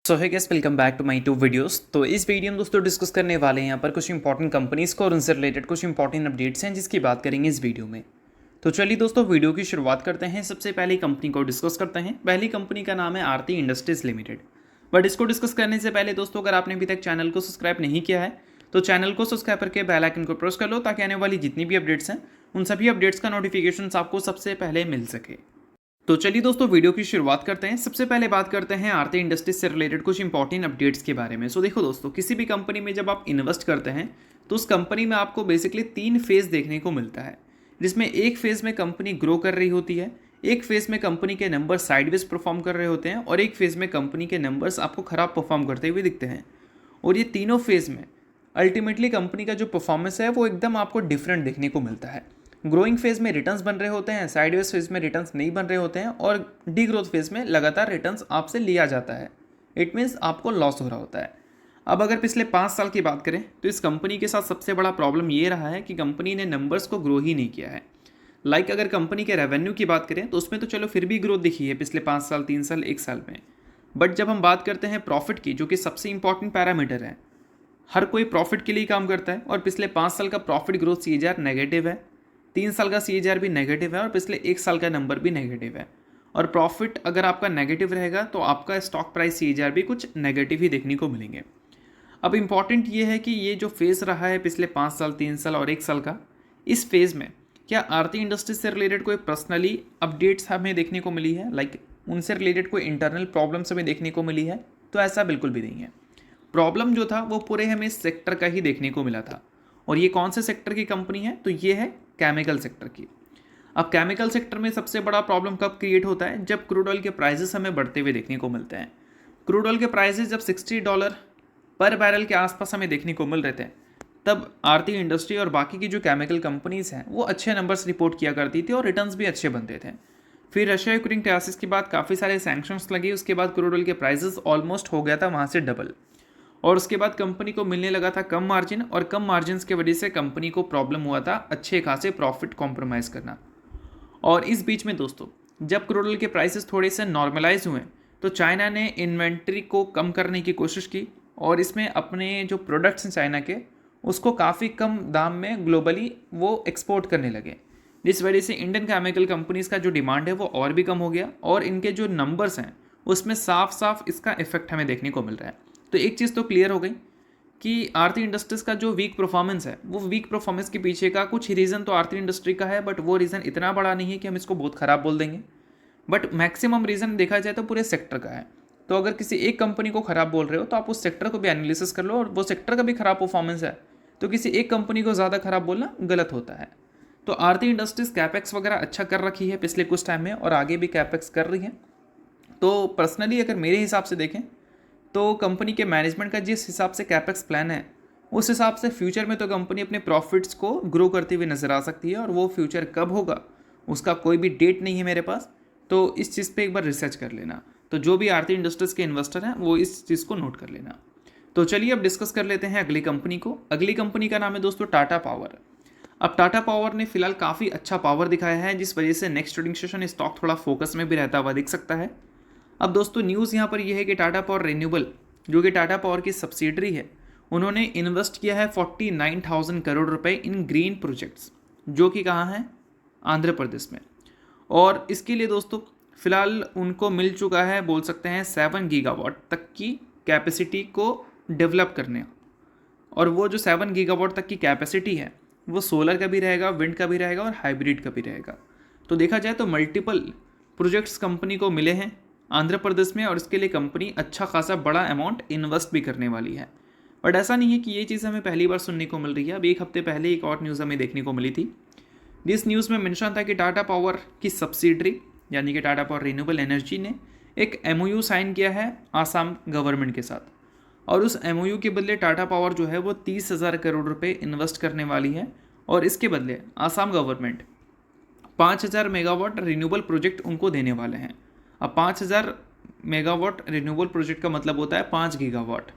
So hi guys welcome back to my two videos. तो इस video में दोस्तों डिस्कस करने वाले हैं यहाँ पर कुछ इंपॉर्टेंट कंपनीज़ को और उनसे रिलेटेड कुछ इंपॉर्टेंट अपडेट्स हैं जिसकी बात करेंगे इस वीडियो में। तो चलिए दोस्तों वीडियो की शुरुआत करते हैं। सबसे पहले कंपनी को डिस्कस करते हैं। पहली कंपनी का नाम है आरती इंडस्ट्रीज लिमिटेड। बट इसको डिस्कस करने से पहले दोस्तों अगर आपने अभी तक चैनल को सब्सक्राइब नहीं किया है तो चैनल को सब्सक्राइब करके बेल आइकन को प्रेस कर लो ताकि आने वाली जितनी भी अपडेट्स हैं उन सभी अपडेट्स का नोटिफिकेशन आपको सबसे पहले मिल सके। तो चलिए दोस्तों वीडियो की शुरुआत करते हैं। सबसे पहले बात करते हैं आरती इंडस्ट्रीज से रिलेटेड कुछ इंपॉर्टेंट अपडेट्स के बारे में। सो देखो दोस्तों, किसी भी कंपनी में जब आप इन्वेस्ट करते हैं तो उस कंपनी में आपको बेसिकली 3 फेज देखने को मिलता है, जिसमें एक फेज में कंपनी ग्रो कर रही होती है, एक फेज में कंपनी के नंबर्स साइडवेज परफॉर्म कर रहे होते हैं और एक फेज में कंपनी के नंबर्स आपको खराब परफॉर्म करते हुए दिखते हैं। और ये तीनों फेज में अल्टीमेटली कंपनी का जो परफॉर्मेंस है वो एकदम आपको डिफरेंट देखने को मिलता है। ग्रोइंग फेज में रिटर्न्स बन रहे होते हैं, साइडवेज फेज में रिटर्न्स नहीं बन रहे होते हैं और डी ग्रोथ फेज में लगातार रिटर्न्स आपसे लिया जाता है। इट मीन्स आपको लॉस हो रहा होता है। अब अगर पिछले 5 साल की बात करें तो इस कंपनी के साथ सबसे बड़ा प्रॉब्लम ये रहा है कि कंपनी ने नंबर्स को ग्रो ही नहीं किया है। अगर कंपनी के रेवेन्यू की बात करें तो उसमें तो चलो फिर भी ग्रोथ दिखी है पिछले 5 साल, 3 साल, 1 साल में। बट जब हम बात करते हैं प्रॉफिट की, जो कि सबसे इंपॉर्टेंट पैरामीटर है, हर कोई प्रॉफिट के लिए काम करता है और पिछले 5 साल का प्रॉफिट ग्रोथ CAGR नेगेटिव है, 3 साल का CAGR भी नेगेटिव है और पिछले 1 साल का नंबर भी नेगेटिव है। और प्रॉफिट अगर आपका नेगेटिव रहेगा तो आपका स्टॉक प्राइस CAGR भी कुछ नेगेटिव ही देखने को मिलेंगे। अब इम्पॉर्टेंट ये है कि ये जो फेज़ रहा है पिछले 5 साल, 3 साल और 1 साल का, इस फेज़ में क्या आरती इंडस्ट्रीज से रिलेटेड कोई पर्सनली अपडेट्स हमें देखने को मिली है, उनसे रिलेटेड कोई इंटरनल प्रॉब्लम्स हमें देखने को मिली है? तो ऐसा बिल्कुल भी नहीं है। प्रॉब्लम जो था वो पूरे हमें इस सेक्टर का ही देखने को मिला था। और ये कौन से सेक्टर की कंपनी है? तो ये है केमिकल सेक्टर की। अब केमिकल सेक्टर में सबसे बड़ा प्रॉब्लम कब क्रिएट होता है? जब क्रूड ऑयल के प्राइसेस हमें बढ़ते हुए देखने को मिलते हैं। क्रूड ऑयल के प्राइसेस जब $60 पर बैरल के आसपास हमें देखने को मिल रहे थे, तब आरती इंडस्ट्री और बाकी की जो केमिकल कंपनीज हैं वो अच्छे नंबर्स रिपोर्ट किया करती थी और रिटर्न्स भी अच्छे बनते थे। फिर रशिया यूक्रेन क्राइसिस के बाद काफ़ी सारे सैंक्शंस लगे, उसके बाद क्रूड ऑयल के प्राइसेस ऑलमोस्ट हो गया था वहाँ से डबल। और उसके बाद कंपनी को मिलने लगा था कम मार्जिन और कम मार्जिन की वजह से कंपनी को प्रॉब्लम हुआ था अच्छे खासे प्रॉफिट कॉम्प्रोमाइज़ करना। और इस बीच में दोस्तों जब क्रूड ऑयल के प्राइसेस थोड़े से नॉर्मलाइज हुए तो चाइना ने इन्वेंट्री को कम करने की कोशिश की और इसमें अपने जो प्रोडक्ट्स हैं चाइना के, उसको काफ़ी कम दाम में ग्लोबली वो एक्सपोर्ट करने लगे, जिस वजह से इंडियन केमिकल कंपनीज़ का जो डिमांड है वो और भी कम हो गया और इनके जो नंबर्स हैं उसमें साफ साफ इसका इफेक्ट हमें देखने को मिल रहा है। तो एक चीज़ तो क्लियर हो गई कि आरती इंडस्ट्रीज़ का जो वीक परफॉर्मेंस है, वो वीक परफॉर्मेंस के पीछे का कुछ रीज़न तो आरती इंडस्ट्री का है, बट वो रीज़न इतना बड़ा नहीं है कि हम इसको बहुत ख़राब बोल देंगे। बट मैक्सिमम रीज़न देखा जाए तो पूरे सेक्टर का है। तो अगर किसी एक कंपनी को ख़राब बोल रहे हो तो आप उस सेक्टर को भी एनालिसिस कर लो, और वो सेक्टर का भी ख़राब परफॉर्मेंस है तो किसी एक कंपनी को ज़्यादा ख़राब बोलना गलत होता है। तो आरती इंडस्ट्रीज़ कैपेक्स वगैरह अच्छा कर रखी है पिछले कुछ टाइम में और आगे भी कैपेक्स कर रही है। तो पर्सनली अगर मेरे हिसाब से देखें तो कंपनी के मैनेजमेंट का जिस हिसाब से कैपेक्स प्लान है उस हिसाब से फ्यूचर में तो कंपनी अपने प्रॉफिट्स को ग्रो करते हुए नज़र आ सकती है, और वो फ्यूचर कब होगा उसका कोई भी डेट नहीं है मेरे पास। तो इस चीज़ पे एक बार रिसर्च कर लेना। तो जो भी आरती इंडस्ट्रीज़ के इन्वेस्टर हैं वो इस चीज़ को नोट कर लेना। तो चलिए अब डिस्कस कर लेते हैं अगली कंपनी को। अगली कंपनी का नाम है दोस्तों टाटा पावर। अब टाटा पावर ने फिलहाल काफ़ी अच्छा पावर दिखाया है, जिस वजह से नेक्स्ट ट्रेडिंग सेशन स्टॉक थोड़ा फोकस में भी रहता हुआ दिख सकता है। अब दोस्तों न्यूज़ यहाँ पर यह है कि टाटा पावर रिन्यूएबल, जो कि टाटा पावर की सब्सिडरी है, उन्होंने इन्वेस्ट किया है 49,000 करोड़ रुपए इन ग्रीन प्रोजेक्ट्स, जो कि कहाँ हैं? आंध्र प्रदेश में। और इसके लिए दोस्तों फिलहाल उनको मिल चुका है, बोल सकते हैं 7 गीगावाट तक की कैपेसिटी को डेवलप करने। और वो जो 7 गीगावाट तक की कैपेसिटी है वो सोलर का भी रहेगा, विंड का भी रहेगा और हाइब्रिड का भी रहेगा। तो देखा जाए तो मल्टीपल प्रोजेक्ट्स कंपनी को मिले हैं आंध्र प्रदेश में, और इसके लिए कंपनी अच्छा खासा बड़ा अमाउंट इन्वेस्ट भी करने वाली है। बट ऐसा नहीं है कि ये चीज़ हमें पहली बार सुनने को मिल रही है। अब एक हफ्ते पहले एक और न्यूज़ हमें देखने को मिली थी, जिस न्यूज़ में मेंशन था कि टाटा पावर की सब्सिडरी यानी कि टाटा पावर रिन्यूएबल एनर्जी ने एक MOU साइन किया है आसाम गवर्नमेंट के साथ, और उस MOU के बदले टाटा पावर जो है वो 30,000 करोड़ रुपए इन्वेस्ट करने वाली है, और इसके बदले Assam government 5,000 megawatt renewable project उनको देने वाले हैं। अब 5,000 मेगावाट रिन्यूएबल प्रोजेक्ट का मतलब होता है 5 गीगावाट,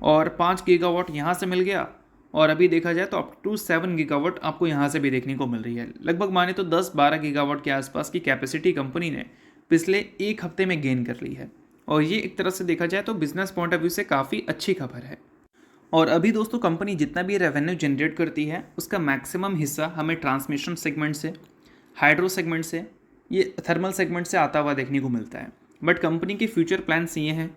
और 5 गीगावाट यहाँ से मिल गया, और अभी देखा जाए तो अप टू 7 गीगावाट आपको यहाँ से भी देखने को मिल रही है। लगभग माने तो 10-12 गीगावाट के आसपास की कैपेसिटी कंपनी ने पिछले एक हफ्ते में गेन कर ली है। और ये एक तरह से देखा जाए तो बिजनेस पॉइंट ऑफ व्यू से काफ़ी अच्छी खबर है। और अभी दोस्तों कंपनी जितना भी रेवेन्यू जनरेट करती है उसका मैक्सिमम हिस्सा हमें ट्रांसमिशन सेगमेंट से, हाइड्रो सेगमेंट से, ये थर्मल सेगमेंट से आता हुआ देखने को मिलता है। बट कंपनी के फ्यूचर प्लान्स ये हैं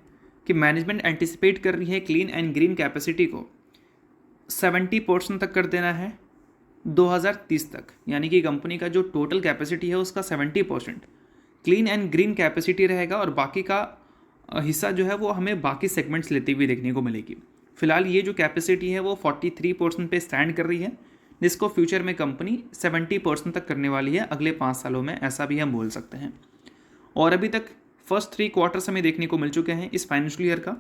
कि मैनेजमेंट एंटिसिपेट कर रही है क्लीन एंड ग्रीन कैपेसिटी को 70% तक कर देना है 2030 तक, यानी कि कंपनी का जो टोटल कैपेसिटी है उसका 70% क्लीन एंड ग्रीन कैपेसिटी रहेगा और बाकी का हिस्सा जो है वो हमें बाकी सेगमेंट्स लेती हुई देखने को मिलेगी। फिलहाल ये जो कैपेसिटी है वो 43% पे स्टैंड कर रही है, जिसको फ्यूचर में कंपनी 70% तक करने वाली है अगले 5 सालों में, ऐसा भी हम बोल सकते हैं। और अभी तक फर्स्ट 3 क्वार्टर्स हमें देखने को मिल चुके हैं इस फाइनेंशियल ईयर का,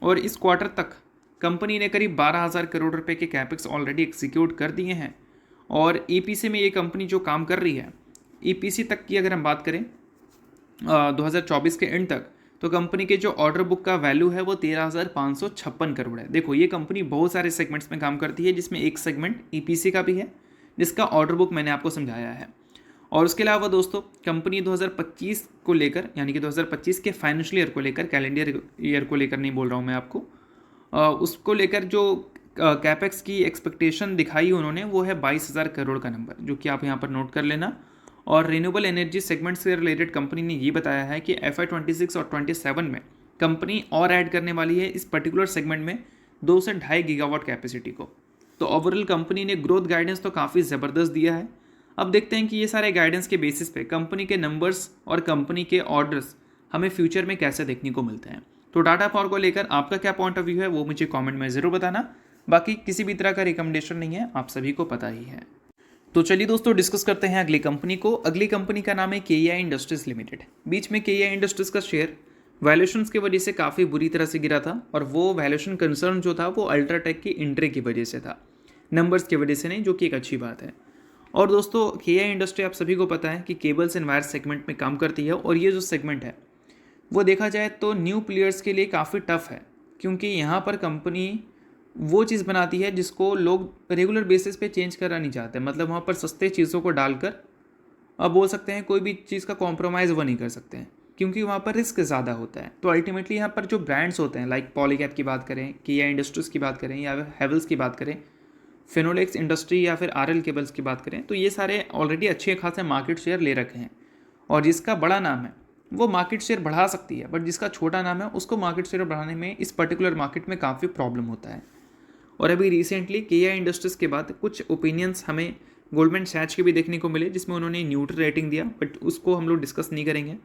और इस क्वार्टर तक कंपनी ने करीब 12,000 करोड़ रुपए के कैपेक्स ऑलरेडी एग्जीक्यूट कर दिए हैं। और ईपीसी में ये कंपनी जो काम कर रही है, ईपीसी तक की अगर हम बात करें 2024 के एंड तक, तो कंपनी के जो ऑर्डर बुक का वैल्यू है वो 13,556 करोड़ है। देखो ये कंपनी बहुत सारे सेगमेंट्स में काम करती है, जिसमें एक सेगमेंट ईपीसी का भी है, जिसका ऑर्डर बुक मैंने आपको समझाया है। और उसके अलावा दोस्तों कंपनी 2025 को लेकर, यानी कि 2025 के फाइनेंशियल ईयर को लेकर, कैलेंडर ईयर को लेकर नहीं बोल रहा हूँ मैं आपको, उसको लेकर जो कैपेक्स की एक्सपेक्टेशन दिखाई उन्होंने वो है 22,000 करोड़ का नंबर, जो कि आप यहाँ पर नोट कर लेना। और रिन्यूएबल एनर्जी सेगमेंट से रिलेटेड कंपनी ने ये बताया है कि FY26 और 27 में कंपनी और ऐड करने वाली है इस पर्टिकुलर सेगमेंट में 2 से 2.5 गीगावाट कैपेसिटी को। तो ओवरऑल कंपनी ने ग्रोथ गाइडेंस तो काफ़ी ज़बरदस्त दिया है। अब देखते हैं कि ये सारे गाइडेंस के बेसिस पे कंपनी के नंबर्स और कंपनी के ऑर्डर्स हमें फ्यूचर में कैसे देखने को मिलते हैं। तो टाटा पावर को लेकर आपका क्या पॉइंट ऑफ व्यू है वो मुझे कमेंट में ज़रूर बताना। बाकी किसी भी तरह का रिकमेंडेशन नहीं है, आप सभी को पता ही है। तो चलिए दोस्तों डिस्कस करते हैं अगली कंपनी को। अगली कंपनी का नाम है KEI इंडस्ट्रीज लिमिटेड। बीच में KEI इंडस्ट्रीज का शेयर वैल्यूएशंस की वजह से काफ़ी बुरी तरह से गिरा था, और वो वैल्यूएशन कंसर्न जो था वो अल्ट्राटेक की एंट्री की वजह से था, नंबर्स की वजह से नहीं, जो कि एक अच्छी बात है। और दोस्तों KEI इंडस्ट्री आप सभी को पता है कि केबल्स एंड वायर सेगमेंट में काम करती है, और ये जो सेगमेंट है वो देखा जाए तो न्यू प्लेयर्स के लिए काफ़ी टफ है, क्योंकि यहाँ पर कंपनी वो चीज़ बनाती है जिसको लोग रेगुलर बेसिस पे चेंज करना नहीं चाहते। मतलब वहाँ पर सस्ते चीज़ों को डालकर अब बोल सकते हैं कोई भी चीज़ का कॉम्प्रोमाइज़ वो नहीं कर सकते हैं, क्योंकि वहाँ पर रिस्क ज़्यादा होता है। तो अल्टीमेटली यहाँ पर जो ब्रांड्स होते हैं, लाइक पॉलीकैब की बात करें, KEI इंडस्ट्रीज़ की बात करें, या फिर हेवल्स की बात करें, फिनोलेक्स इंडस्ट्री या फिर RL केबल्स की बात करें, तो ये सारे ऑलरेडी अच्छे खासे मार्केट शेयर ले रखे हैं। और जिसका बड़ा नाम है वो मार्केट शेयर बढ़ा सकती है, बट जिसका छोटा नाम है उसको मार्केट शेयर बढ़ाने में इस पर्टिकुलर मार्केट में काफ़ी प्रॉब्लम होता है। और अभी रिसेंटली KEI इंडस्ट्रीज़ के बाद कुछ ओपिनियंस हमें गोल्डमैन सैच के भी देखने को मिले, जिसमें उन्होंने न्यूट्रल रेटिंग दिया, बट उसको हम लोग डिस्कस नहीं करेंगे।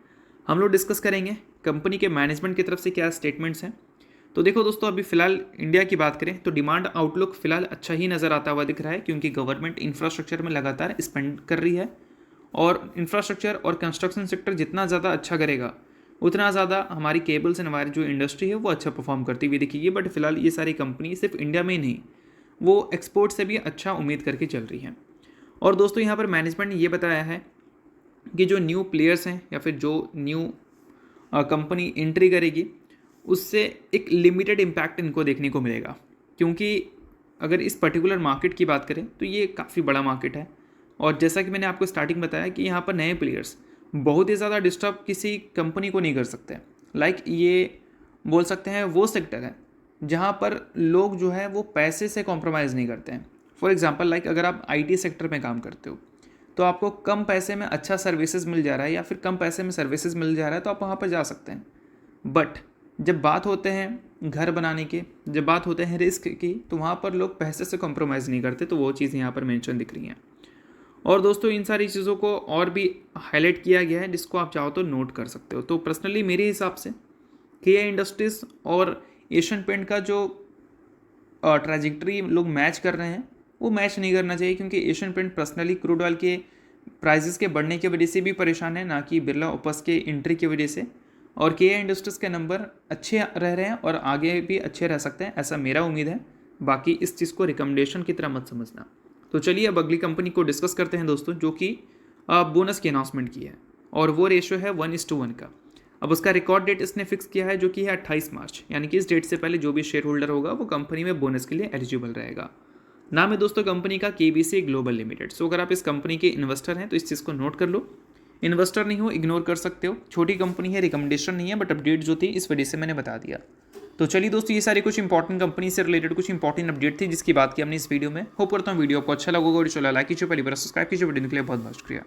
हम लोग डिस्कस करेंगे कंपनी के मैनेजमेंट की तरफ से क्या स्टेटमेंट्स हैं। तो देखो दोस्तों, अभी फिलहाल इंडिया की बात करें तो डिमांड आउटलुक फिलहाल अच्छा ही नज़र आता हुआ दिख रहा है, क्योंकि गवर्नमेंट इंफ्रास्ट्रक्चर में लगातार स्पेंड कर रही है, और इंफ्रास्ट्रक्चर और कंस्ट्रक्शन सेक्टर जितना ज़्यादा अच्छा करेगा उतना ज़्यादा हमारी केबल्स एंड वायर जो इंडस्ट्री है वो अच्छा परफॉर्म करती हुई दिखेगी। बट फिलहाल ये सारी कंपनी सिर्फ इंडिया में ही नहीं, वो एक्सपोर्ट से भी अच्छा उम्मीद करके चल रही है। और दोस्तों यहाँ पर मैनेजमेंट ने ये बताया है कि जो न्यू प्लेयर्स हैं या फिर जो न्यू कंपनी एंट्री करेगी उससे एक लिमिटेड इम्पैक्ट इनको देखने को मिलेगा, क्योंकि अगर इस पर्टिकुलर मार्केट की बात करें तो ये काफ़ी बड़ा मार्केट है। और जैसा कि मैंने आपको स्टार्टिंग बताया कि यहाँ पर नए प्लेयर्स बहुत ही ज़्यादा डिस्टर्ब किसी कंपनी को नहीं कर सकते। लाइक ये बोल सकते हैं वो सेक्टर है जहाँ पर लोग जो है वो पैसे से कॉम्प्रोमाइज़ नहीं करते हैं। फॉर एग्जांपल लाइक अगर आप IT सेक्टर में काम करते हो तो आपको कम पैसे में अच्छा सर्विसेज मिल जा रहा है, या फिर कम पैसे में सर्विसेज मिल जा रहा है, तो आप वहाँ पर जा सकते हैं। बट जब बात होते हैं घर बनाने की, जब बात होते हैं रिस्क की, तो वहाँ पर लोग पैसे से कॉम्प्रोमाइज़ नहीं करते। तो वो चीज़ यहाँ पर मेंशन दिख रही है। और दोस्तों इन सारी चीज़ों को और भी हाईलाइट किया गया है, जिसको आप चाहो तो नोट कर सकते हो। तो पर्सनली मेरे हिसाब से KEI इंडस्ट्रीज़ और एशियन पेंट का जो ट्रैजेक्टरी लोग मैच कर रहे हैं वो मैच नहीं करना चाहिए, क्योंकि Asian Paint personally crude oil के प्राइसेस के बढ़ने की वजह से भी परेशान है, ना कि बिरला ओपस के एंट्री की वजह से। और KEI इंडस्ट्रीज़ के नंबर अच्छे रह रहे हैं और आगे भी अच्छे रह सकते हैं, ऐसा मेरा उम्मीद है। बाकी इस चीज़ को रिकमेंडेशन की तरह मत समझना। तो चलिए अब अगली कंपनी को डिस्कस करते हैं दोस्तों, जो कि बोनस की अनाउंसमेंट की है, और वो रेशियो है 1:1 का। अब उसका रिकॉर्ड डेट इसने फिक्स किया है, जो कि है 28 मार्च, यानी कि इस डेट से पहले जो भी शेयर होल्डर होगा वो कंपनी में बोनस के लिए एलिजिबल रहेगा। नाम है दोस्तों कंपनी का KBC ग्लोबल लिमिटेड। सो अगर आप इस कंपनी के इन्वेस्टर हैं तो इस चीज़ को नोट कर लो। इन्वेस्टर नहीं हो, इग्नोर कर सकते हो, छोटी कंपनी है, रिकमेंडेशन नहीं है, बट अपडेट जो थी इस वजह से मैंने बता दिया। तो चलिए दोस्तों, ये सारी कुछ इंपॉर्टेंट कंपनी से रिलेटेड कुछ इंपॉर्टेंट अपडेट थी जिसकी बात की हमने इस वीडियो में। होप करता हूँ वीडियो आपको अच्छा लगा होगा। वीडियो चला लाइक कीजिए, पहली बार सब्सक्राइब कीजिए। वीडियो के लिए बहुत बहुत शुक्रिया।